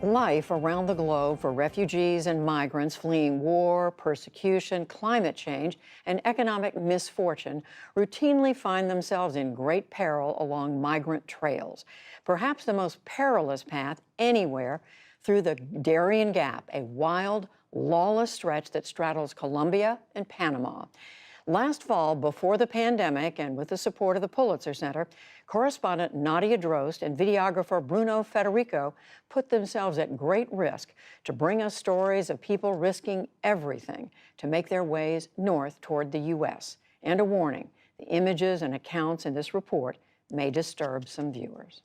Life around the globe for refugees and migrants fleeing war, persecution, climate change, and economic misfortune routinely find themselves in great peril along migrant trails. Perhaps the most perilous path anywhere through the Darien Gap, a wild, lawless stretch that straddles Colombia and Panama. Last fall, before the pandemic and with the support of the Pulitzer Center, correspondent Nadja Drost and videographer Bruno Federico put themselves at great risk to bring us stories of people risking everything to make their ways north toward the U.S. And a warning, the images and accounts in this report may disturb some viewers.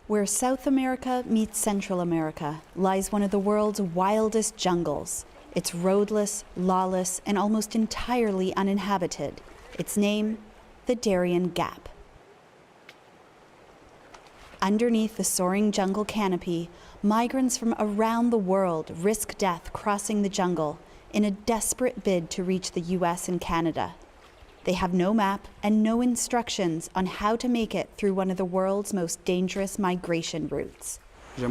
Where South America meets Central America lies one of the world's wildest jungles. It's roadless, lawless, and almost entirely uninhabited. Its name, the Darien Gap. Underneath the soaring jungle canopy, migrants from around the world risk death crossing the jungle in a desperate bid to reach the US and Canada. They have no map and no instructions on how to make it through one of the world's most dangerous migration routes. I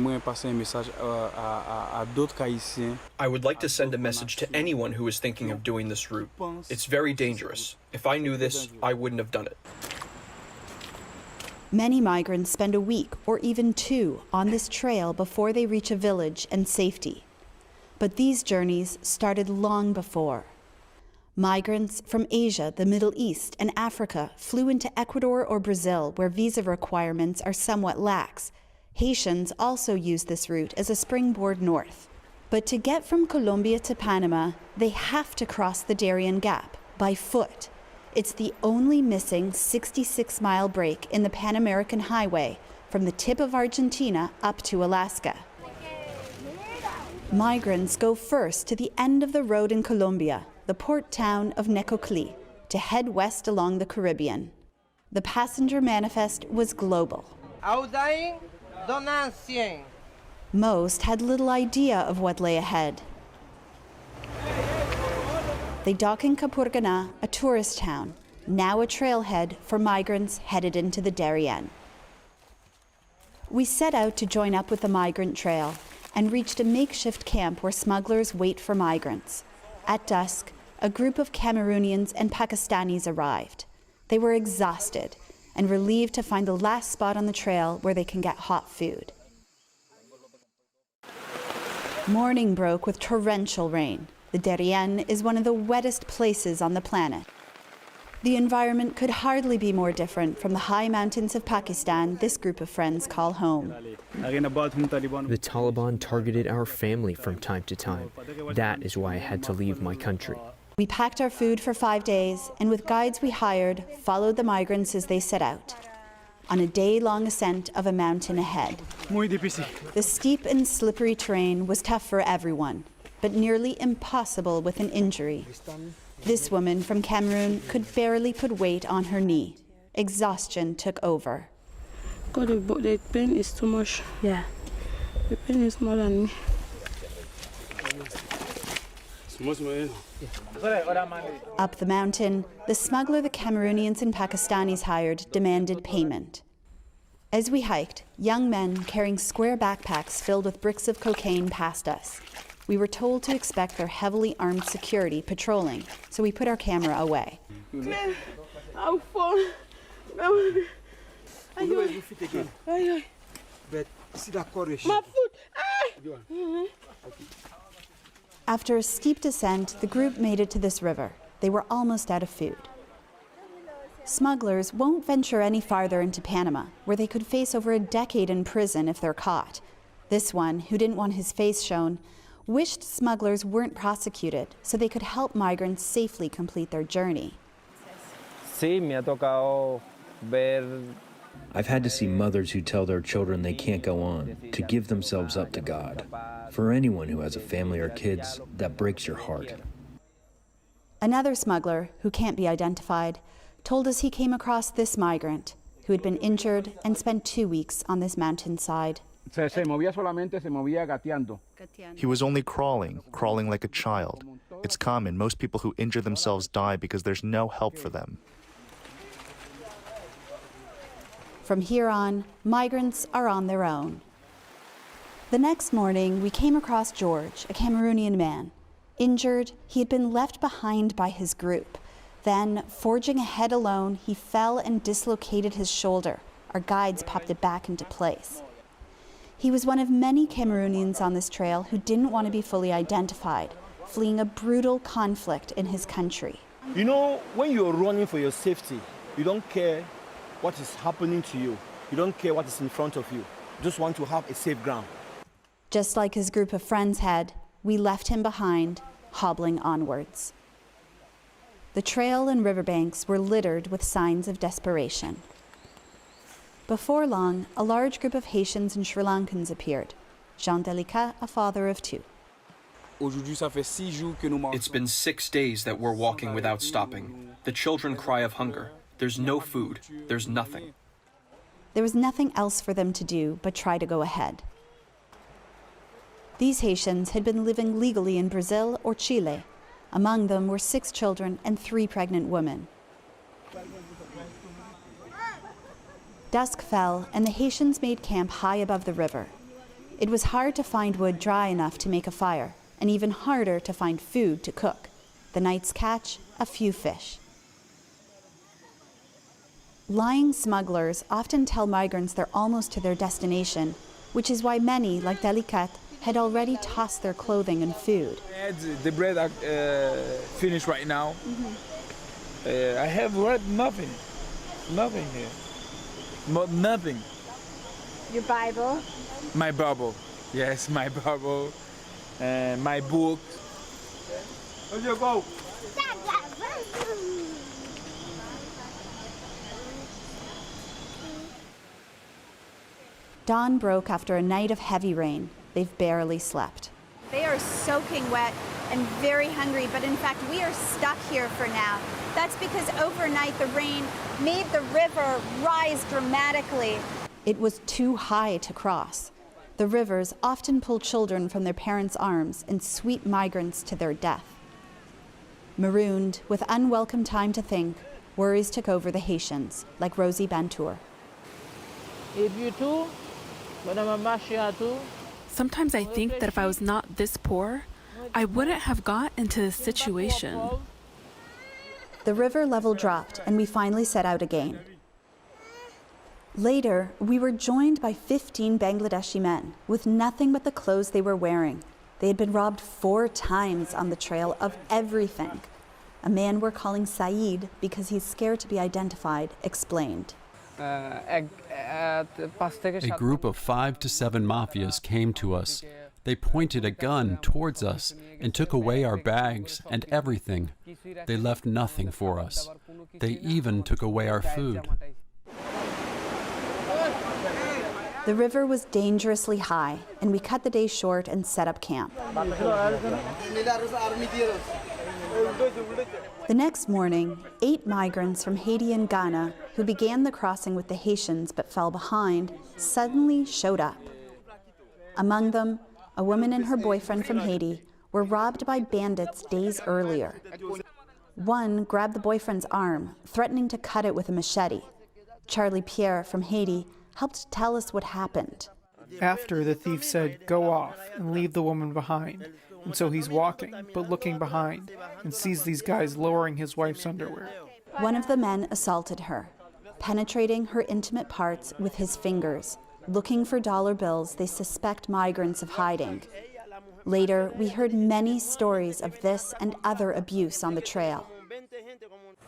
would like to send a message to anyone who is thinking of doing this route. It's very dangerous. If I knew this, I wouldn't have done it. Many migrants spend a week or even 2 on this trail before they reach a village and safety. But these journeys started long before. Migrants from Asia, the Middle East, and Africa flew into Ecuador or Brazil, where visa requirements are somewhat lax. Haitians also use this route as a springboard north. But to get from Colombia to Panama, they have to cross the Darien Gap by foot. It's the only missing 66-mile break in the Pan American Highway from the tip of Argentina up to Alaska. Migrants go first to the end of the road in Colombia, the port town of Necoclí, to head west along the Caribbean. The passenger manifest was global. Most had little idea of what lay ahead. They dock in Capurganá, a tourist town, now a trailhead for migrants headed into the Darien. We set out to join up with the migrant trail and reached a makeshift camp where smugglers wait for migrants. At dusk, a group of Cameroonians and Pakistanis arrived. They were exhausted and relieved to find the last spot on the trail where they can get hot food. Morning broke with torrential rain. The Darien is one of the wettest places on the planet. The environment could hardly be more different from the high mountains of Pakistan this group of friends call home. The Taliban targeted our family from time to time. That is why I had to leave my country. We packed our food for 5 days, and with guides we hired, followed the migrants as they set out, on a day-long ascent of a mountain ahead. The steep and slippery terrain was tough for everyone, but nearly impossible with an injury. This woman from Cameroon could barely put weight on her knee. Exhaustion took over. God, the pain is too much. Yeah. The pain is more than me. Up the mountain, the smuggler the Cameroonians and Pakistanis hired demanded payment. As we hiked, young men carrying square backpacks filled with bricks of cocaine passed us. We were told to expect their heavily armed security patrolling, so we put our camera away. I'll fall. My foot. After a steep descent, the group made it to this river. They were almost out of food. Smugglers won't venture any farther into Panama, where they could face over a decade in prison if they're caught. This one, who didn't want his face shown, wished smugglers weren't prosecuted so they could help migrants safely complete their journey. I've had to see mothers who tell their children they can't go on, to give themselves up to God. For anyone who has a family or kids, that breaks your heart. Another smuggler, who can't be identified, told us he came across this migrant who had been injured and spent 2 weeks on this mountainside. He was only crawling like a child. It's common. Most people who injure themselves die because there's no help for them. From here on, migrants are on their own. The next morning, we came across George, a Cameroonian man. Injured, he had been left behind by his group. Then, forging ahead alone, he fell and dislocated his shoulder. Our guides popped it back into place. He was one of many Cameroonians on this trail who didn't want to be fully identified, fleeing a brutal conflict in his country. You know, when you're running for your safety, you don't care what is happening to you. You don't care what is in front of you. You just want to have a safe ground. Just like his group of friends had, we left him behind, hobbling onwards. The trail and riverbanks were littered with signs of desperation. Before long, a large group of Haitians and Sri Lankans appeared. Jean Delicat, a father of two. It's been 6 days that we're walking without stopping. The children cry of hunger. There's no food. There's nothing. There was nothing else for them to do but try to go ahead. These Haitians had been living legally in Brazil or Chile. Among them were 6 children and 3 pregnant women. Dusk fell, and the Haitians made camp high above the river. It was hard to find wood dry enough to make a fire, and even harder to find food to cook. The night's catch, a few fish. Lying smugglers often tell migrants they're almost to their destination, which is why many, like Delicat, had already tossed their clothing and food. The bread are finished right now. I have read nothing here. Nothing. Your Bible? My Bible. Yes, my Bible. My book. Where'd you go? Dawn broke after a night of heavy rain. They've barely slept. They are soaking wet and very hungry, but in fact, we are stuck here for now. That's because overnight the rain made the river rise dramatically. It was too high to cross. The rivers often pull children from their parents' arms and sweep migrants to their death. Marooned, with unwelcome time to think, worries took over the Haitians, like Rosie Bantour. Sometimes I think that if I was not this poor, I wouldn't have got into this situation. The river level dropped, and we finally set out again. Later, we were joined by 15 Bangladeshi men with nothing but the clothes they were wearing. They had been robbed 4 times on the trail of everything. A man we're calling Saeed, because he's scared to be identified, explained. A group of 5 to 7 mafias came to us. They pointed a gun towards us and took away our bags and everything. They left nothing for us. They even took away our food. The river was dangerously high, and we cut the day short and set up camp. The next morning, 8 migrants from Haiti and Ghana, who began the crossing with the Haitians but fell behind, suddenly showed up. Among them, a woman and her boyfriend from Haiti were robbed by bandits days earlier. One grabbed the boyfriend's arm, threatening to cut it with a machete. Charlie Pierre from Haiti helped tell us what happened. After, the thief said, "Go off and leave the woman behind." And so he's walking, but looking behind, and sees these guys lowering his wife's underwear. One of the men assaulted her, penetrating her intimate parts with his fingers, looking for dollar bills they suspect migrants of hiding. Later, we heard many stories of this and other abuse on the trail.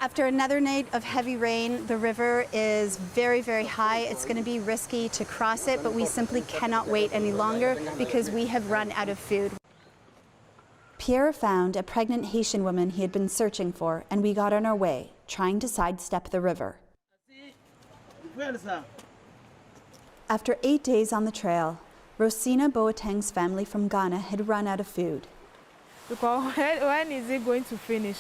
After another night of heavy rain, the river is very, very high. It's going to be risky to cross it, but we simply cannot wait any longer because we have run out of food. Pierre found a pregnant Haitian woman he had been searching for, and we got on our way, trying to sidestep the river. After 8 days on the trail, Rosina Boateng's family from Ghana had run out of food. Because when is it going to finish?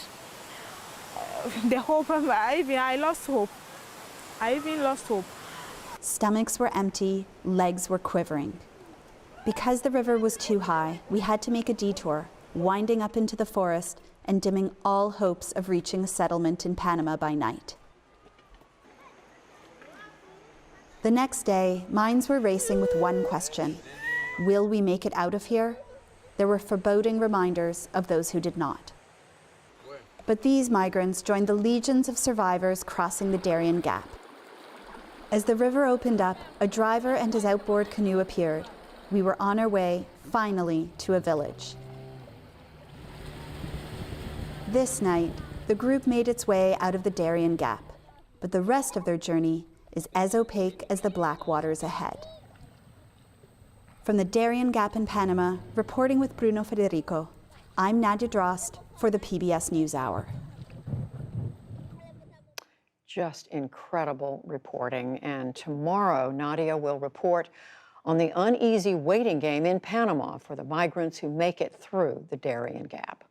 The hope, I lost hope. I even lost hope. Stomachs were empty, legs were quivering. Because the river was too high, we had to make a detour, winding up into the forest and dimming all hopes of reaching a settlement in Panama by night. The next day, minds were racing with one question. Will we make it out of here? There were foreboding reminders of those who did not. But these migrants joined the legions of survivors crossing the Darien Gap. As the river opened up, a driver and his outboard canoe appeared. We were on our way, finally, to a village. This night, the group made its way out of the Darien Gap, but the rest of their journey is as opaque as the black waters ahead. From the Darien Gap in Panama, reporting with Bruno Federico, I'm Nadja Drost for the PBS NewsHour. Just incredible reporting. And tomorrow, Nadja will report on the uneasy waiting game in Panama for the migrants who make it through the Darien Gap.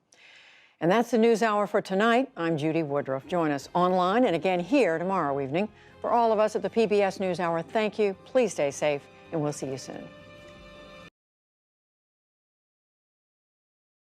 And that's the NewsHour for tonight. I'm Judy Woodruff. Join us online and again here tomorrow evening. For all of us at the PBS NewsHour, thank you. Please stay safe, and we'll see you soon.